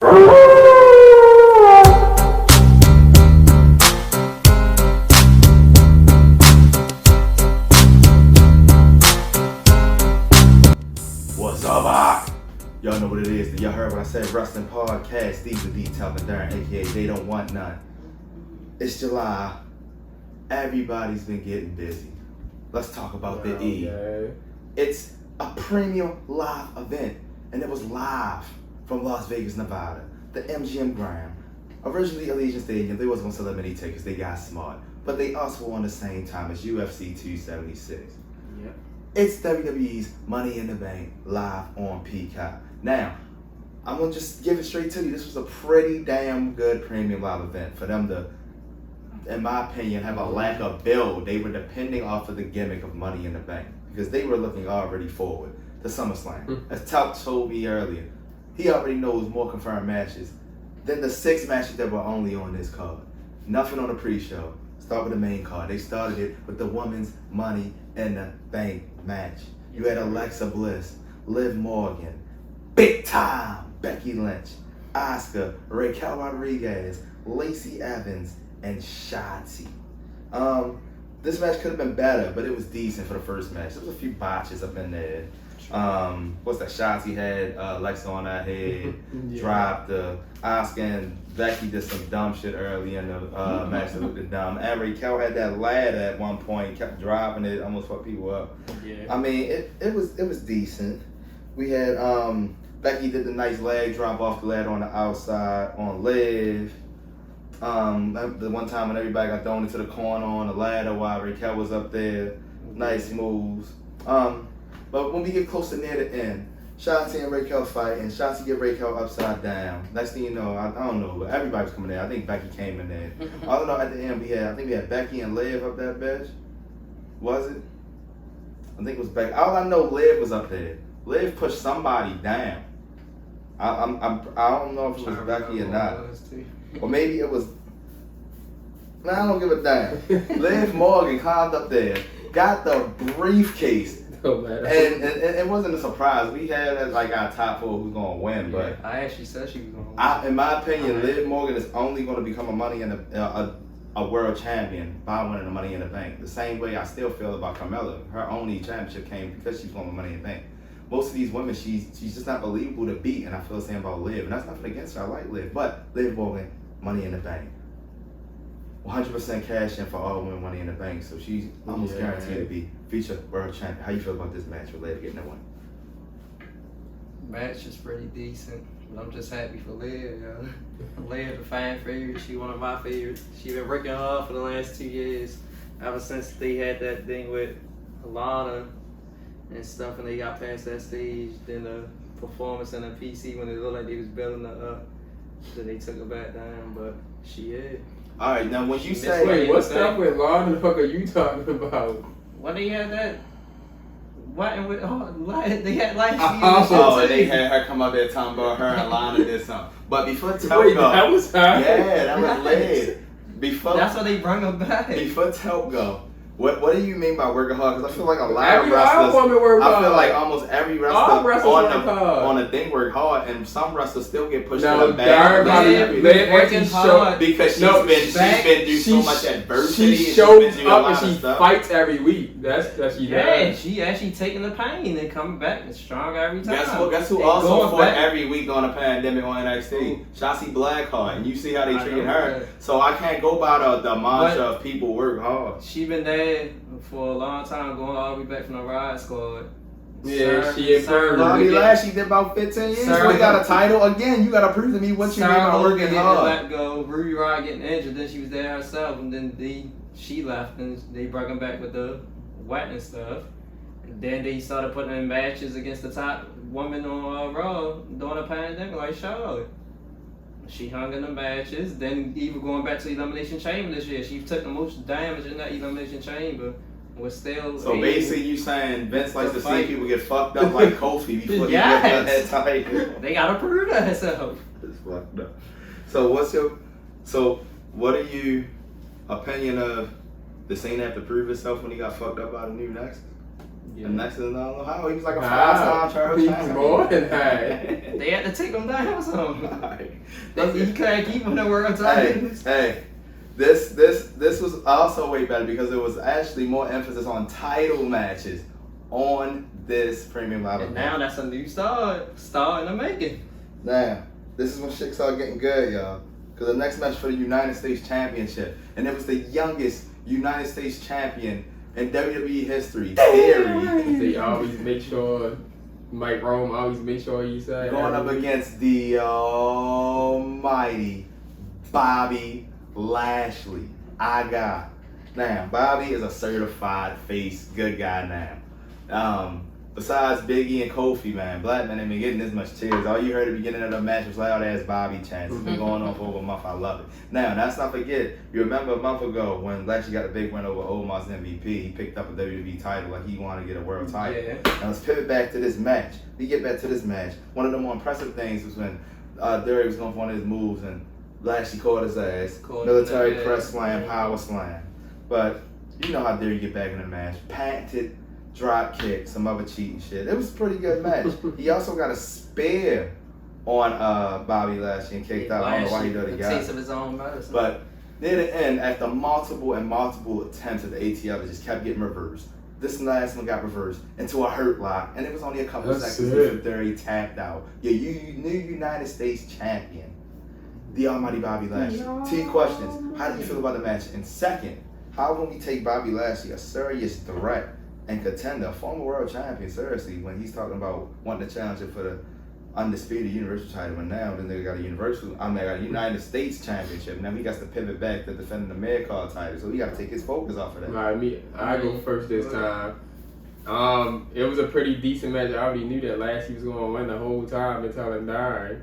What's up, y'all know what it is. Y'all heard what I said, wrestling podcast. These are D-Top and Darren, aka They Don't Want None. It's July. Everybody's been getting busy. Let's talk about the E. It's a premium live event, and it was live from Las Vegas, Nevada, the MGM Grand. Originally Allegiant Stadium, they wasn't gonna sell that many tickets. They got smart, but they also were on the same time as UFC 276. Yep. It's WWE's Money in the Bank live on Peacock. Now, I'm gonna just give it straight to you. This was a pretty damn good premium live event for them to, in my opinion, have a lack of build. They were depending off of the gimmick of Money in the Bank because they were looking already forward to SummerSlam. As Tuck told me earlier, he already knows more confirmed matches than the 6 matches that were only on this card. Nothing on the pre-show. Start with the main card. They started it with the women's Money in the Bank match. You had Alexa Bliss, Liv Morgan, big time Becky Lynch, Asuka, Raquel Rodriguez, Lacey Evans, and Shotzi. This match could have been better, but it was decent for the first match. There was a few botches up in there. What's that? Shotzi had Alexa on her head, dropped Asuka and Becky did some dumb shit early in the match that looked dumb. And Raquel had that ladder at one point, kept dropping it, almost fucked people up. Yeah. I mean, it was decent. We had Becky did the nice leg drop off the ladder on the outside on Liv. The one time when everybody got thrown into the corner on the ladder while Raquel was up there, nice moves. But when we get closer near the end, Shotzi and Raquel fight, and Shotzi get Raquel upside down. Next thing you know, I don't know, but everybody was coming there. I think Becky came in there. I don't know, at the end we had Becky and Liv up that bitch. Was it? I think it was Becky. All I know, Liv was up there. Liv pushed somebody down. I don't know if it was Becky or not. Or maybe it was. Man, I don't give a damn. Liv Morgan climbed up there, got the briefcase. And it wasn't a surprise. We had as like our top 4 who's gonna win, but I actually said she was gonna win. In my opinion, Liv Morgan is only gonna become a world champion by winning the Money in the Bank. The same way I still feel about Carmella. Her only championship came because she's won the Money in the Bank. Most of these women, she's just not believable to beat, and I feel the same about Liv. And that's nothing against her. I like Liv, but Liv Morgan, Money in the Bank. 100% cash in for all women Money in the Bank, so she's almost guaranteed to be featured world champion. How you feel about this match with Liv getting that one? Match is pretty decent, but I'm just happy for Liv. Liv, the fan favorite, she one of my favorites. She been working hard for the last 2 years, ever since they had that thing with Alana and stuff, and they got past that stage. Then the performance in the PC when it looked like they was building her up, then they took her back down, but she is. All right, now when you say wait, what stuff with Lana the fuck are you talking about? When they had that, what and with they had like and they had her come up there talking about her and Lana did something. But before Wait, that was her? Yeah, that was Liv. Before that's why they brought her back. Before Telp go. What do you mean by working hard? Because I feel like a lot Every of wrestlers. woman work I feel hard. like almost every wrestler All wrestlers work hard. on the thing work hard, and some wrestlers still get pushed to No, the back. Liv working hard because she's been through so much adversity. She shows and up and she fights every week. That's she does. She actually taking the pain and coming back and stronger every time. Guess who also fought every week on a pandemic on NXT? Shotzi Blackheart, and you see how they treated her. So I can't go by the mantra of people work hard. She been there for a long time, going all the way back from the Riot Squad. Yeah, she improved. Bobby Lashley did about 15 years. So they got a title. Again, you got to prove to me what you mean by working hard. Let go. Ruby Riott getting injured, then she was there herself, and then she left, and they brought him back with the wet and stuff. And then they started putting in matches against the top woman on Raw during the pandemic, like Charlotte. She hung in the matches. Then even going back to Elimination Chamber this year, she took the most damage in that Elimination Chamber. Was still so basically you saying Vince likes to see people get fucked up like Kofi before he gets that title. They gotta prove themselves. It's fucked up. So what are you opinion of the Saint have to prove himself when he got fucked up by the new Nexus? Yeah. And next thing I don't know how, he was like a 5-time Charles He champion. was more than that. They had to take him down or something. Alright. He couldn't keep him the world titles. Hey, this was also way better because there was actually more emphasis on title matches on this premium live And event. now that's a new star in the making. Now, this is when shit started getting good, y'all. Because the next match for the United States Championship, and it was the youngest United States champion in WWE history, Theory, They always make sure, Mike Rome always make sure he said. going up against the almighty Bobby Lashley. Now, Bobby is a certified face, good guy now. Besides Biggie and Kofi, man, black men ain't been getting this much cheers. All you heard at the beginning of the match was loud ass Bobby chants. It's been going on for over a month. I love it. Now, let's not forget, you remember a month ago when Lashley got a big win over Omar's MVP, he picked up a WWE title like he wanted to get a world title. Yeah. Now let's pivot back to this match. We get back to this match. One of the more impressive things was when Theory was going for one of his moves and Lashley caught his ass. Military press slam, power slam. But you know how Theory get back in the match. Patented drop kick, some other cheating shit. It was a pretty good match. He also got a spear on Bobby Lashley and kicked out. I don't know why he did it, A guys. taste of his own medicine. But near the end, after multiple attempts at the ATL, it just kept getting reversed. This last one got reversed into a hurt lock, and it was only a couple That's seconds it. before Theory tapped out. Your new United States champion, the almighty Bobby Lashley. Two questions. How do you feel about the match? And second, how can we take Bobby Lashley, a serious threat and contender, former world champion, seriously, when he's talking about wanting to challenge it for the undisputed universal title, and now then they got a United States championship. Now he got to pivot back to defending the mid-card title, so he got to take his focus off of that. I go first this time. It was a pretty decent match. I already knew that Lashley was going to win the whole time until it died.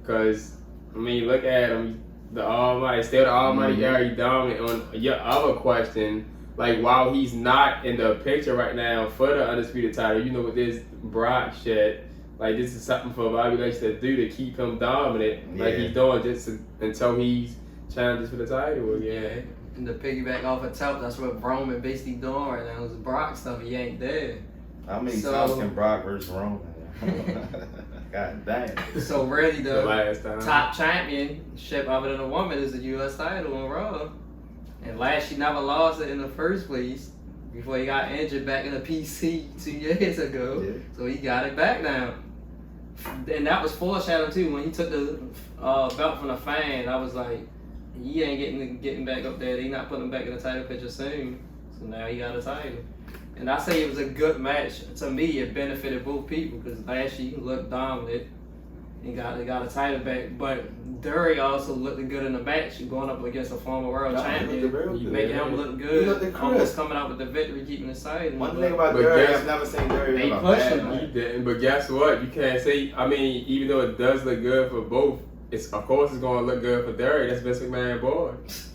Because, I mean, look at him. The almighty, still the almighty Gary dominant. On your other question, like, while he's not in the picture right now for the undisputed title, you know, with this Brock shit, like, this is something for Bobby Lashley to do to keep him dominant, like he's doing until he's challenges for the title again. Yeah. And to piggyback off of Telp, that's what Roman basically doing right now. Is Brock stuff. He ain't there. How many times can Brock versus Roman? God damn. So really, The last time. top championship other than a woman is the U.S. title on Raw. And Lashley never lost it in the first place before he got injured back in the PC 2 years ago. Yeah. So he got it back now. And that was foreshadowed too when he took the belt from the fan. I was like, he ain't getting back up there. They not putting him back in the title picture soon. So now he got a title. And I say it was a good match. To me, it benefited both people because Lashley looked dominant and got a title back. But Theory also looked good in the match, going up against a former world champion, making him look good. He looked almost coming out with the victory, keeping his title. One thing about Theory, I've never seen Theory They have a pushed bad him. match. He didn't, but guess what? You can't say. I mean, even though it does look good for both, it's of course it's going to look good for Theory. That's Vince McMahon boy.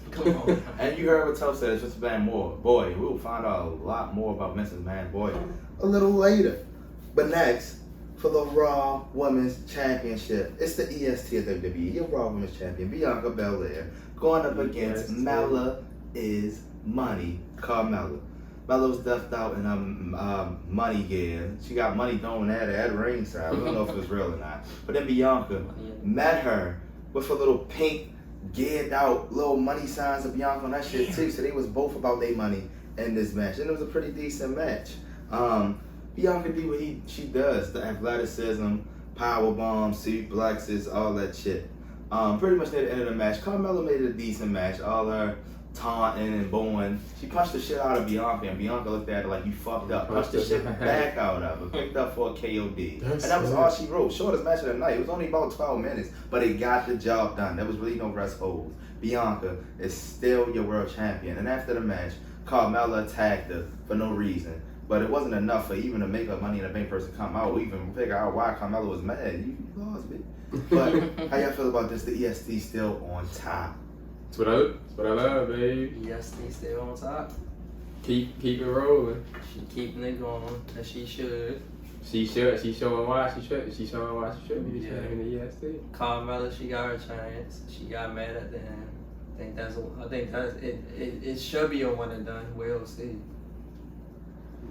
Come on. And you heard what Tuff said, it's just Van Moore. Boy, we'll find out a lot more about Vince McMahon, boy, a little later. But next, for the Raw Women's Championship, it's the EST of WWE, your Raw Women's Champion, Bianca Belair, going up against Mella is Money, Carmella. Mella was decked out in money gear. She got money thrown at her at ringside. We don't know if it was real or not. But then Bianca met her with a little pink, geared out little money signs of Bianca on that shit too. So they was both about their money in this match. And it was a pretty decent match. Bianca did what she does. The athleticism, power bombs, suplexes, all that shit. Pretty much near the end of the match, Carmella made it a decent match. All her taunting and booing. She punched the shit out of Bianca, and Bianca looked at her like, you fucked up. Punched the shit back out of her. Picked up for a KOD. And that was all she wrote. Shortest match of the night. It was only about 12 minutes, but it got the job done. There was really no rest holds. Bianca is still your world champion. And after the match, Carmella attacked her for no reason. But it wasn't enough for even to make a Money in the Bank person come out or even figure out why Carmella was mad. You lost, bitch. But how y'all feel about this? The EST still on top. That's what I love, babe. Yes, they still on top. Keep it rolling. She keeping it going, as she should. She should. She's showing why she should. She's showing why she should be the Yeah. champion of the EST. Carmella, she got her chance. She got mad at the end. I think that's it should be a one and done. We'll see.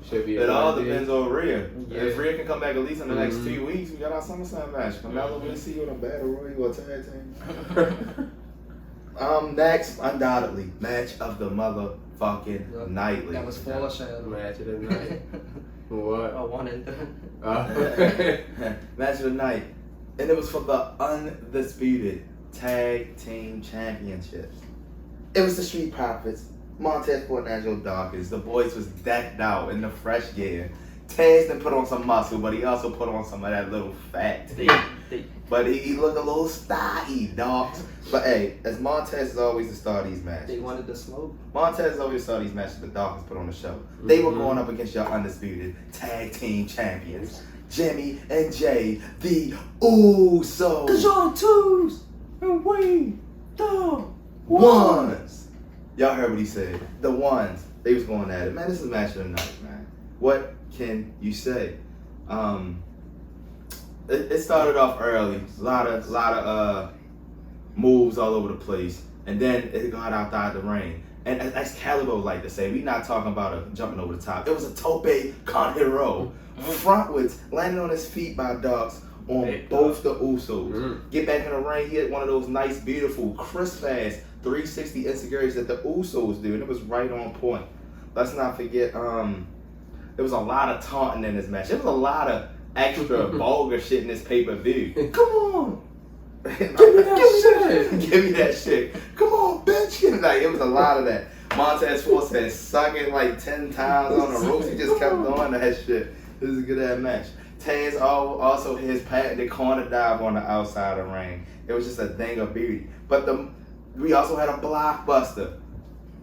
should be. It all depends on Rhea. Yeah. If Rhea can come back at least in the next 2 weeks, we got our SummerSlam match. Come out and see you in a battle royal or tag team. Next, undoubtedly, match of the motherfucking night. That was foreshadowed. Match of the night. What? A one and done. Match of the night. And it was for the undisputed tag team championships. It was the Street Profits, Montez Ford and Angelo Dawkins. The boys was decked out in the fresh gear. Taz done put on some muscle, but he also put on some of that little fat. But he looked a little stodgy, dogs. But hey, as Montez is always the star of these matches. They wanted to smoke. Montez is always the star of these matches, but Dawkins put on the show. They were going up against your undisputed tag team champions, Jimmy and Jay, the Usos. Cause y'all twos and we the ones. Y'all heard what he said. The ones. They was going at it. Man, this is a match of the night, man. What can you say? It started off early. A lot of moves all over the place. And then it got outside the ring. And as Excalibur would like to say, we not talking about a jumping over the top. It was a tope con hero. Frontwards, landing on his feet by Dux on both the Usos. Get back in the ring, he had one of those nice, beautiful, crisp-ass 360 insecurities that the Usos do, and it was right on point. Let's not forget, there was a lot of taunting in this match. There was a lot of extra vulgar shit in this pay-per-view. Come on! Give me that shit! Give me that shit! Come on, bitch! Like, it was a lot of that. Montez Ford said, suck it like 10 times on the ropes. He just kept doing that shit. This is a good-ass match. Taz also hit his patented corner dive on the outside of the ring. It was just a thing of beauty. But we also had a blockbuster.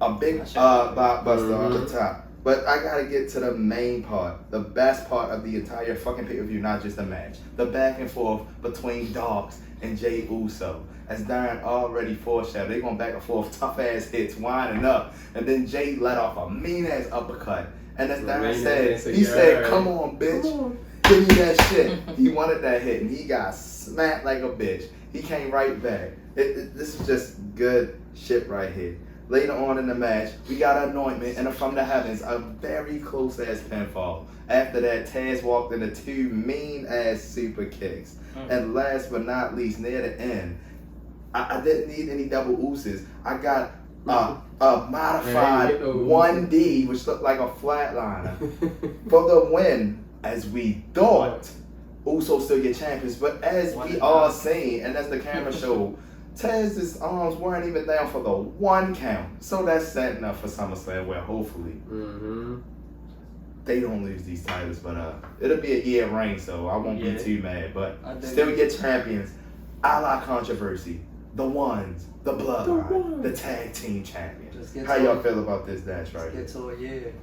A big blockbuster on the top. But I gotta get to the main part, the best part of the entire fucking pay-per-view, not just the match. The back and forth between Dogs and Jay Uso. As Darren already foreshadowed, they going back and forth, tough ass hits, winding up, and then Jay let off a mean ass uppercut. And as Darren said, he said, "Come on, bitch, give me that shit." He wanted that hit, and he got smacked like a bitch. He came right back. This is just good shit right here. Later on in the match, we got an anointment and from the heavens, a very close ass pinfall. After that, Taz walked into 2 mean ass super kicks. And last but not least, near the end, I didn't need any double ooses. I got a modified 1D, which looked like a flatliner, for the win. As we thought, Usos still get champions, but as we all seen, and as the camera showed, Taz's arms weren't even down for the 1 count. So that's setting up for SummerSlam, where hopefully they don't lose these titles. But it'll be a year reign, so I won't be too mad. But still get champions. A la controversy. The ones, the bloodline, the tag team champions. How y'all feel about this match right here? Get to it,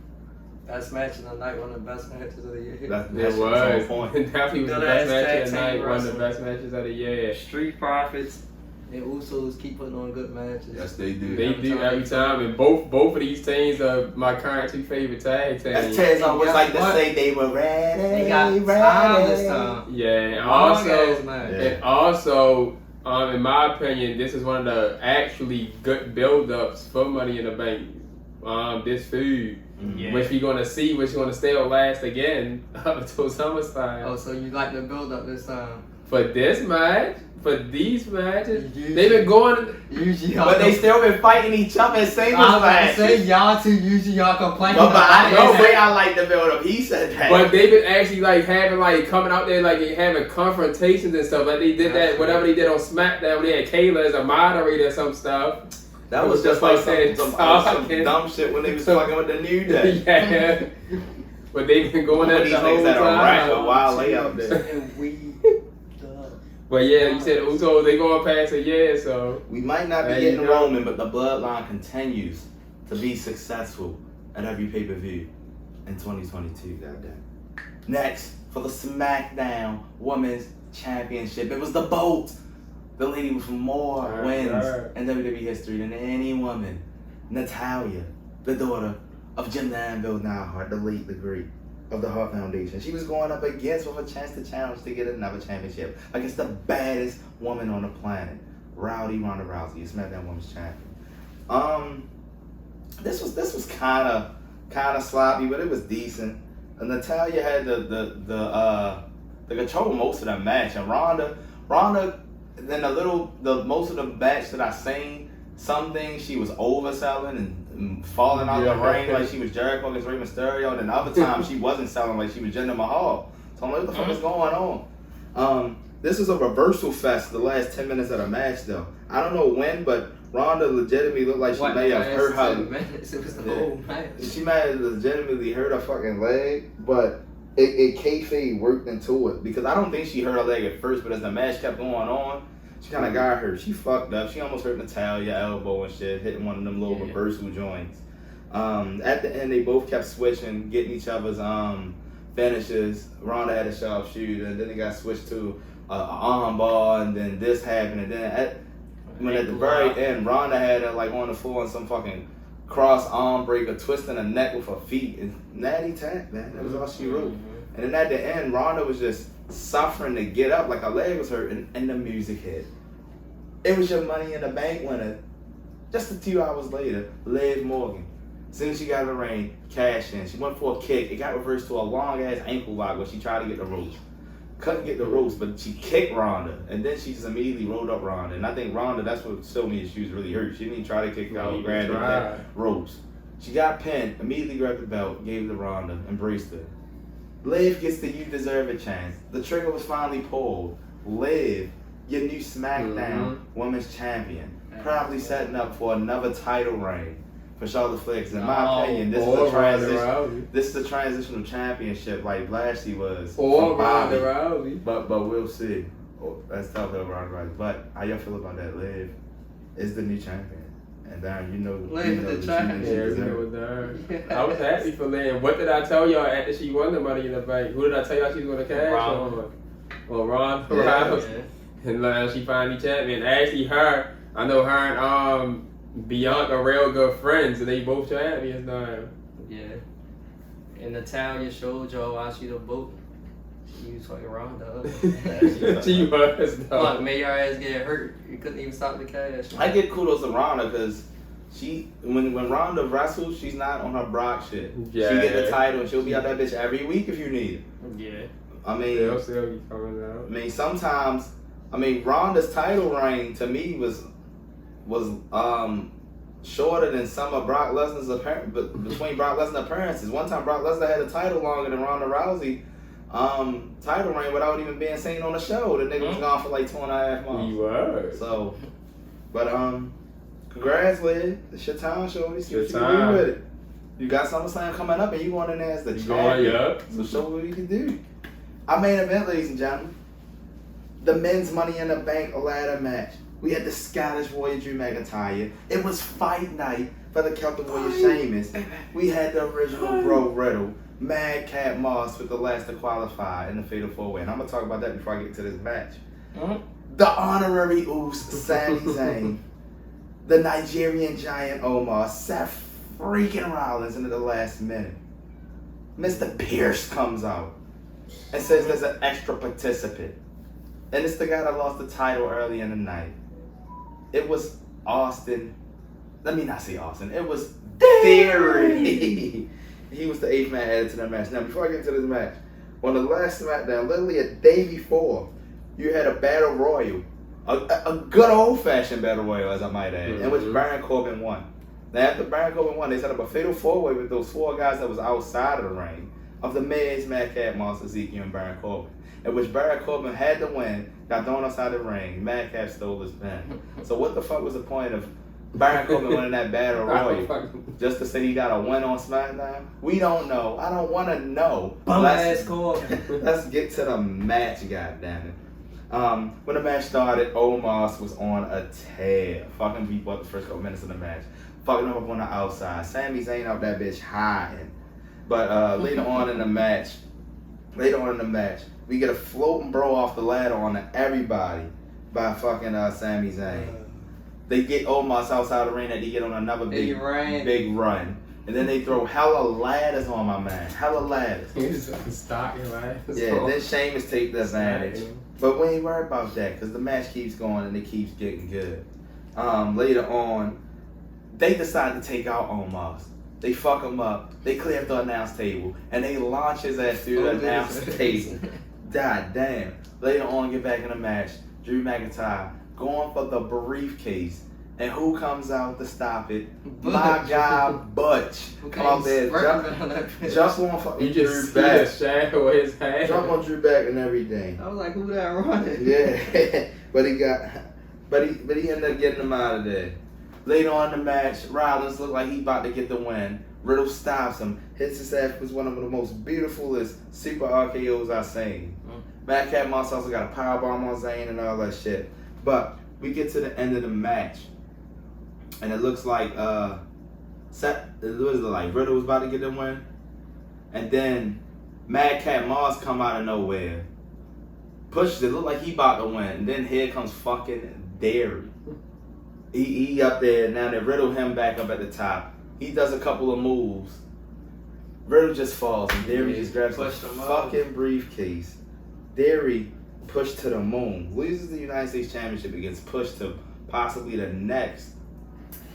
Best match of the night, one of the best matches of the year. It was. Definitely was the best match of the night, one of the best matches of the year. Street Profits and Usos keep putting on good matches. Yes, they do. They do every time, and both of these teams are my current 2 favorite tag teams. As Taz always like to say, they were ready. They got time this time. Yeah, and also, in my opinion, this is one of the actually good build-ups for Money in the Bank. This food, which we're gonna see, which gonna stay or last again up until SummerSlam. Oh, so you like the build-up this time? For this match, for these matches, they've been going. Usually, but they still been fighting each other in singles matches. I was say y'all two usually complaining. But I know way I like the build up. He said that. But they've been actually having coming out there having confrontations and stuff. Like they did that whatever they did on SmackDown. They had Kayla as a moderator or some stuff. That was just like some dumb shit when they was fucking with the New Day. Yeah. But they've been going at the whole time. A while lay out there. But yeah, you said Usos, they going past a year, so. We might not be getting Roman, but the bloodline continues to be successful at every pay-per-view in 2022, goddamn. Next, for the SmackDown Women's Championship, it was the Bolt. The lady with more wins in WWE history than any woman. Natalya, the daughter of Jim Danville Neidhart, the late, the great, of the Hart Foundation. She was going up against with a chance to challenge to get another championship against the baddest woman on the planet, Ronda Rousey, SmackDown Women's Champion. This was kind of sloppy, but it was decent. Natalia had the control most of the match, and Ronda, then the most of the match that I seen, some things she was overselling and falling out the ring like she was Jericho against Rey Mysterio, and then other times she wasn't selling like she was Jinder Mahal. So I'm like, what the fuck is going on? This is a reversal fest the last 10 minutes of the match though. I don't know when, but Ronda legitimately looked like she may have hurt her. 10 minutes, it was the whole match. She might have legitimately hurt her fucking leg, but it kayfabe worked into it because I don't think she hurt her leg at first, but as the match kept going on, she kind of got hurt. She fucked up. She almost hurt Natalia elbow and shit, hitting one of them little reversal joints. At the end, they both kept switching, getting each other's finishes. Ronda had a sharpshooter, and then it got switched to an arm bar, and then this happened, and then at the very end, Ronda had her like on the floor on some fucking cross arm breaker, twisting her neck with her feet, and natty tap, man. That was all she wrote. And then at the end, Ronda was just suffering to get up, like her leg was hurting, and the music hit. It was your Money in the Bank winner. Just a few hours later, Liv Morgan. As soon as she got in the ring, cashed in. She went for a kick. It got reversed to a long ass ankle lock where she tried to get the ropes. Couldn't get the ropes, but she kicked Ronda, and then she just immediately rolled up Ronda. And I think Ronda, that's what showed me that she was really hurt. She didn't even try to kick out, grabbed the ropes. She got pinned, immediately grabbed the belt, gave it to Ronda, embraced her. Liv gets the "You Deserve It" chance. The trigger was finally pulled. Liv, your new SmackDown Women's Champion, probably setting up for another title reign for Charlotte Flair. 'Cause in my opinion, this is a transition. This is a transitional championship like Lashley was. Or Bobby. Ronda Rousey. But we'll see. Let's talk about Ronda Rousey. But how y'all feel about that? Liv is the new champion, and Darren, you know the champion. I was happy for Liv. What did I tell y'all after she won the Money in the Bank? Who did I tell y'all she was going to cash on? Well, Ronda Rousey. And she finally champion. Actually, I know her and Bianca real good friends, and they both champions now. Yeah. And Natalia showed y'all why she the boat. She was fucking Ronda. She was though. Look, made your ass get hurt. You couldn't even stop the cash. I give kudos to Ronda because when Ronda wrestles, she's not on her Brock shit. Yeah. She get the title and she'll be out that bitch every week if you need it. Yeah. I mean, They'll still be coming out. I mean, sometimes, Ronda's title reign to me was shorter than some of Brock Lesnar's between Brock Lesnar appearances. One time Brock Lesnar had a title longer than Ronda Rousey title reign without even being seen on the show. The nigga was gone for like 2.5 months. He was. So, but congrats, Liv. It's your time, shorty. See what you can do with it. You got SummerSlam coming up, and you going in there as the champion. So show what you can do. Our main event, ladies and gentlemen, the men's Money in the Bank ladder match. We had the Scottish Warrior Drew McIntyre. It was fight night for the Celtic Warrior Sheamus. We had the original Bro Riddle, Madcap Moss with the last to qualify in the Fatal 4-Way. And I'm going to talk about that before I get to this match. The honorary Uce, Sami Zayn. The Nigerian Giant Omar, Seth freaking Rollins into the last minute. Mr. Pierce comes out and says there's an extra participant. And it's the guy that lost the title early in the night. It was Austin. Let me not say Austin. It was Theory. He was the 8th man added to the match. Now, before I get into this match, on the last SmackDown, literally a day before, you had a battle royal. A good old-fashioned battle royal, as I might add, in which Baron Corbin won. Now, after Baron Corbin won, they set up a Fatal 4-Way with those 4 guys that was outside of the ring of the Miz, Madcap Moss, Ezekiel, and Baron Corbin. In which Baron Corbin had to win, got thrown outside the ring. Madcap stole his pin. So what the fuck was the point of Baron Corbin winning that battle royal? Just to say he got a win on SmackDown? We don't know. I don't want to know. Let's get to the match, goddammit. When the match started, Omos was on a tear. Fucking people up the first couple minutes of the match. Fucking him up on the outside. Sami Zayn out that bitch hiding. But later on in the match, we get a floating bro off the ladder on everybody by fucking Sami Zayn. They get Omos outside the ring and they get on another big run. And then they throw hella ladders on my man. Hella ladders. He's stocking ladders. Yeah, then Sheamus take the advantage. But we ain't worried about that because the match keeps going and it keeps getting good. Later on, they decide to take out Omos. They fuck him up. They clear up the announce table. And they launch his ass through the announce table. God damn. Later on, get back in the match. Drew McIntyre going for the briefcase. And who comes out to stop it? Butch. My guy, Butch. Come out there, jump on fucking You Drew just see the back. shadow of his head. Jump on Drew back and everything. I was like, who that running? Yeah, but he ended up getting him out of there. Later on in the match, Rollins looked like he about to get the win. Riddle stops him, hits his ass with one of the most beautifulest super RKOs I've seen. Madcap Moss also got a powerbomb on Zayn and all that shit. But we get to the end of the match, and it looks like Riddle was about to get the win, and then Madcap Moss come out of nowhere, pushes it, look like he about to win, and then here comes fucking Theory. He up there now. They Riddle him back up at the top. He does a couple of moves. Riddle just falls, and Theory just grabs the fucking briefcase. Theory pushed to the moon, loses the United States Championship, and gets pushed to possibly the next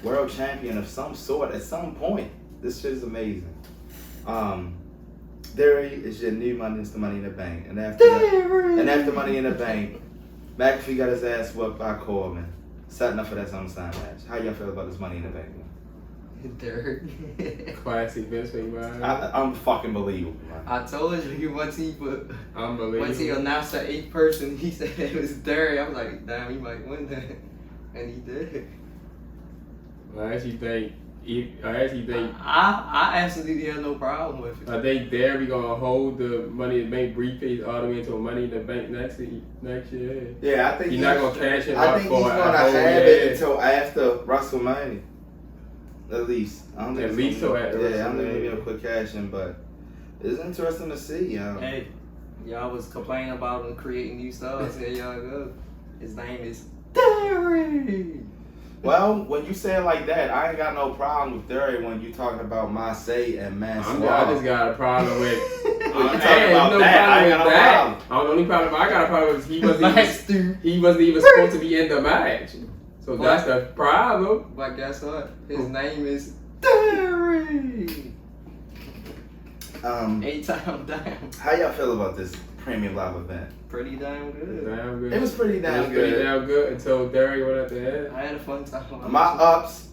world champion of some sort at some point. This shit is amazing. Theory is your new Money is the Money in the Bank, and after Money in the Bank, McAfee got his ass whooped by Corbin, setting up for that SummerSlam match. How y'all feel about this Money in the Bank? Classic Vince McMahon. I'm fucking believable, man. I told you once he Unbelievable. announced the 8th person, he said it was Derry. I was like, damn, he might win that, and he did. I actually think. I absolutely have no problem with it. I think Derry gonna hold the Money in the Bank briefcase all the way into Money in the Bank next year. Yeah, I think he's not gonna cash it. I think he's gonna have it until after WrestleMania. At least. I don't think at least till after WrestleMania. Yeah, I don't think he'll be able to put cash in, but it's interesting to see. Hey, y'all was complaining about him creating new stars. Here y'all go. His name is Theory. Well, when you say it like that, I ain't got no problem with Theory when you talking about Marseille and Mansoor. I just got a problem with. When you talking about that, I ain't got no problem. The only problem I got a problem with is he wasn't even supposed to be in the match. So that's the problem. But guess what? His name is Theory. 8-time down. How y'all feel about this Premium Live event? Pretty damn good. Damn good. It was pretty damn good. Pretty damn good until Derry went at the end. I had a fun time. My ups,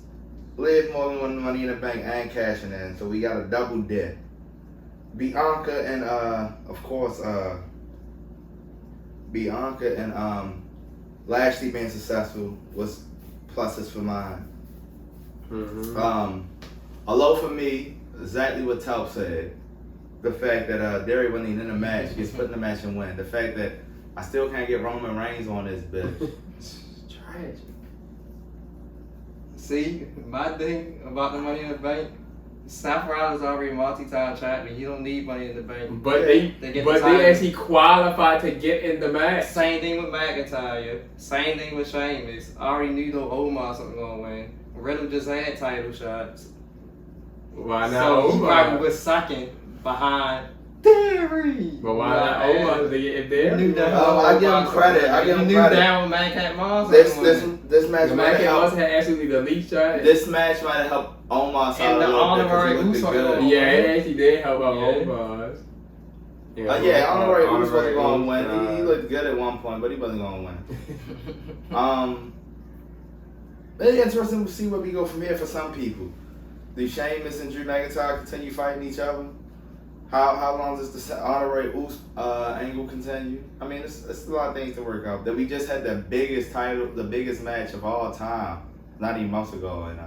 Liv Morgan won Money in the Bank and cashing in, so we got a double dip. Bianca and of course Bianca and Lashley being successful was pluses for mine. Mm-hmm. Although for me, exactly what Telp said, the fact that Derry winning in the match gets put in the match and win. The fact that I still can't get Roman Reigns on this bitch. It's tragic. See, my thing about the Money in the Bank, Seth Rollins already multi-time champion. He don't need Money in the Bank. But they actually qualified to get in the match. Same thing with McIntyre. Same thing with Sheamus. I already knew the Omos wasn't gonna win. Riddle just had title shots. Why not So Omos? he probably was second behind Theory. But why not Omos if they're? I give him credit. I give him credit. Down with Madcap Moss. This match might have helped. Had absolutely the least shot. This match might have helped Omos out And a the little bit honorary because he looked Uso. good. Yeah, it actually did help out Omos. Honorary Uso wasn't going to win. He looked good at one point, but he wasn't going to win. It's interesting to see where we go from here for some people. Do Sheamus and Drew McIntyre continue fighting each other? How long does the honorary angle continue? I mean, it's a lot of things to work out. That we just had the biggest match of all time, not even months ago, and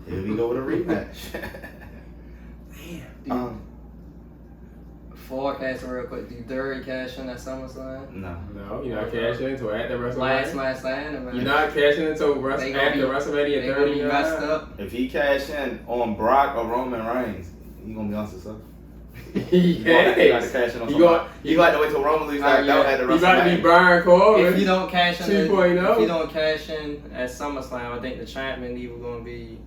here we go with a rematch. Damn. Forecasting real quick. Do Theory cash in at SummerSlam? No, you're not cashing until after WrestleMania. Last match standing, man. You're not cashing until after WrestleMania 30. Messed up. If he cash in on Brock or Roman Reigns, he gonna be unsuccessful. Yeah. He got to cash in on somebody. You got to wait till Roman loses that at the WrestleMania. You got to be Brian Corbin. If you don't cash in, 2.0. If you don't cash in at SummerSlam, I think the champion either gonna be,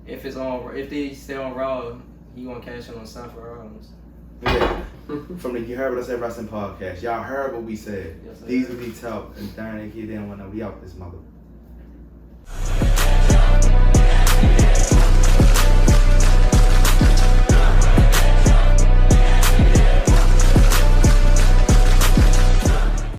if they stay on Raw, he gonna cash in on Seth Rollins. Yeah. You heard what I said, Wrestling Podcast. Y'all heard what we said. Yes, These would be tough, and darn it, they didn't want to be out this mother.